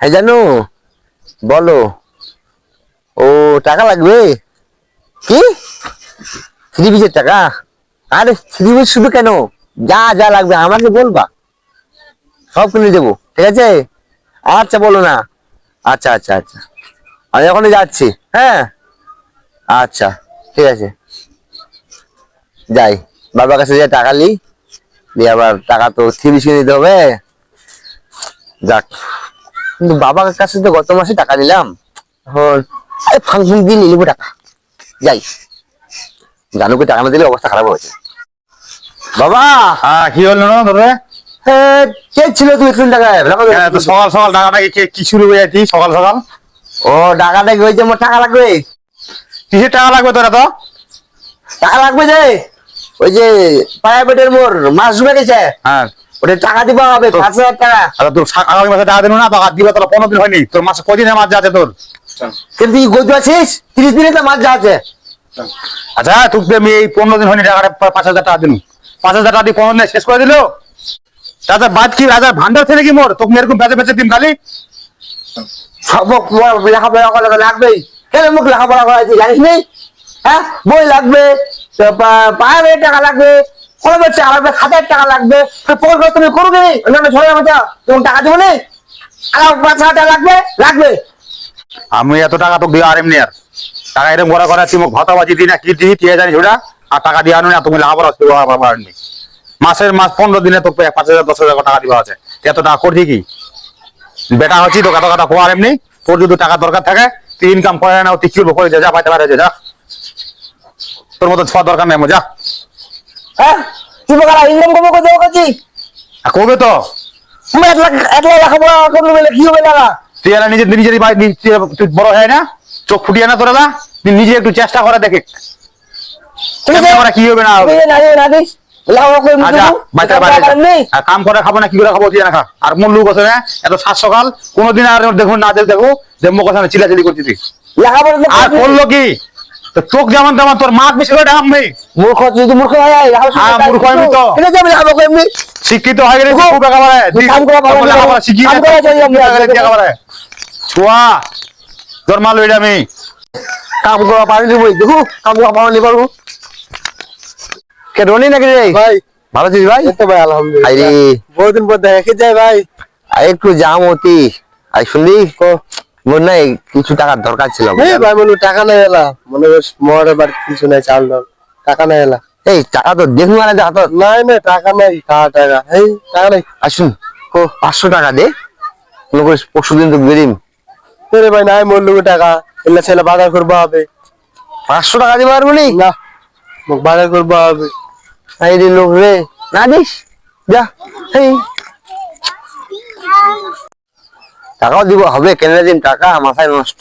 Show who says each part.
Speaker 1: হ্যাঁ জানো, বলো। ও, টাকা লাগবে? কি, থ্রি পিসের টাকা? আরে থ্রি পিস শুধু কেন, যা যা লাগবে আমাকে বলবা, সব কিনে দেবো, ঠিক আছে? আচ্ছা বলো না। আচ্ছা আচ্ছা আচ্ছা, আমি এখনই যাচ্ছি। হ্যাঁ, আচ্ছা, ঠিক আছে, যাই। বাবার কাছে যাই টাকা নি, দিয়ে আবার টাকা তো থ্রি পিস কিনে দিতে হবে। যাক, কিন্তু বাবার কাছে তো গত মাসে টাকা নিলাম, এখন ফাংশন দিয়ে নিয়ে নেবো টাকা। যাই, জানুকে টাকা না দিলে অবস্থা খারাপ হয়েছে। বাবা,
Speaker 2: হ্যাঁ, কি হলো না তোরে?
Speaker 1: কে ছিল তুই একটু টাকায়?
Speaker 2: তো সকাল সকাল টাকাটা কি শুরু হয়ে যাচ্ছি সকাল সকাল?
Speaker 1: ও, টাকাটা কি হয়েছে? আমার টাকা লাগবে।
Speaker 2: কিসের টাকা লাগবে তোরা তো?
Speaker 1: টাকা লাগবে যে, ওই যে প্রাইভেটের মোর মাস ঢুকে গেছে,
Speaker 2: হ্যাঁ,
Speaker 1: ওটা টাকা দিবা হবে, 5,000 টাকা।
Speaker 2: আচ্ছা তোর আগামী মাসে টাকা দেবো না, টাকা দিবে তোর 15 দিন হয়নি, তোর মাসে কদিনের মাস যাচ্ছে তোর?
Speaker 1: কিন্তু তুই গতি আছিস, 30 দিনে তো মাস যা আছে।
Speaker 2: আচ্ছা তোকে আমি এই 15 দিন হয়নি টাকাটা 5,000 টাকা দিন, 5,000 টাকা দিয়ে 15 দিনে শেষ করে দিল। তাতে বাদ কি রাজার ভান্ডার থেকে কি মোর তোকে এরকম বেঁচে বেঁচে দিন খালি?
Speaker 1: সব লেখাপড়া করা লাগবেই। কেন মুখ লেখাপড়া করা আছে জানিস নি? হ্যাঁ, বই লাগবে, প্রাইভেট টাকা লাগবে, কলেজের টাকা লাগবে, খাতার টাকা লাগবে। পড়বে তুমি করবে নি? অন্যান্য ছড়া মতো তুমি টাকা দেবো নি? আর 5,000 টাকা লাগবে লাগবে।
Speaker 2: আমি এত টাকা তোকে দিয়ে আর এমনি আর টাকা এরকম বড় করে তুই ভাতাবাজি দিই না কি দিই তুই জানিস ওটা? আর টাকা দিয়ে আনো না তুমি লেখাপড়া আননি। মাসের মাস 15 দিনে তোকে 5,000 10,000 টাকা দিবা আছে, এত টাকা করছি কি? বেটা হচ্ছি তো এত কথা খোয়ার এমনি। তোর যদি টাকা দরকার থাকে তুই ইনকাম করে না, তুই কি করবো করে যা পাইতে পারে যা। তোর মতো ছোঁয়া দরকার নেই যা।
Speaker 1: হ্যাঁ, তুমি ইনকাম করবো কোথাও করছি?
Speaker 2: করবে তো
Speaker 1: তুমি 1 লাখ লেখাপড়া করলে বলে কি হবে টাকা?
Speaker 2: তুই এরা নিজের নিজেরই তুই বড় হয় না, চোখ ফুটিয়ে না তোরা, তুই নিজে একটু চেষ্টা করে দেখে
Speaker 1: তুমি
Speaker 2: কি হবে না হবে।
Speaker 1: না দিস
Speaker 2: আচ্ছা বাচ্চা বাইরে আর কাম করে খাবো না কি করে খাবো তুই না খা। আর মূল লোক আছে না এত সাত সকাল কোনোদিন আর দেখুন না দেখো যে মুখ কথা চিলাচিলি করতেছি। আর করলো কি চোখ যেমন তেমন তোর মাঠ বেশি করে ডাম নেই।
Speaker 1: মূর্খ, যদি মূর্খ হয়
Speaker 2: মূর্খ আমি তো শিক্ষিত হয়ে গেলে খুব একেবারে শিখিয়ে ছোয়া জন্মালো এটা আমি
Speaker 1: কাম করা পারিনি বই দেখো, কাম করা পারিনি পারবো কে রনি নাকি রে ভাই? ভালো আছিস ভাই? এই তো ভাই আলহামদুলিল্লাহ। আরে বহুদিন পর দেখা যায় ভাই। একটু জাম হতি, আই শুনলি কো মোর নাই কিছু টাকার দরকার ছিল। এই ভাই বলু টাকা নাই এলা, মনে কর মোর এবার কিছু নাই, চাল দাও, টাকা নাই এলা। এই টাকা তো দেখুন মানে হাত নাই না, টাকা নাই, টাকা এই টাকা নাই। আসুন কো 500 টাকা দে, মনে করিস পরশুদিন তো বেরিম। আরে ভাই নাই মোর লোক টাকা, এলা ছেলে বাজার করবা হবে। 500 টাকা দিতে পারবো নি? না, মোক বাজার করবা হবে। এই রে লোক রে, না দিস যা। এই টাকাও দিব হবে, কেন দিন টাকা মাথায় নষ্ট।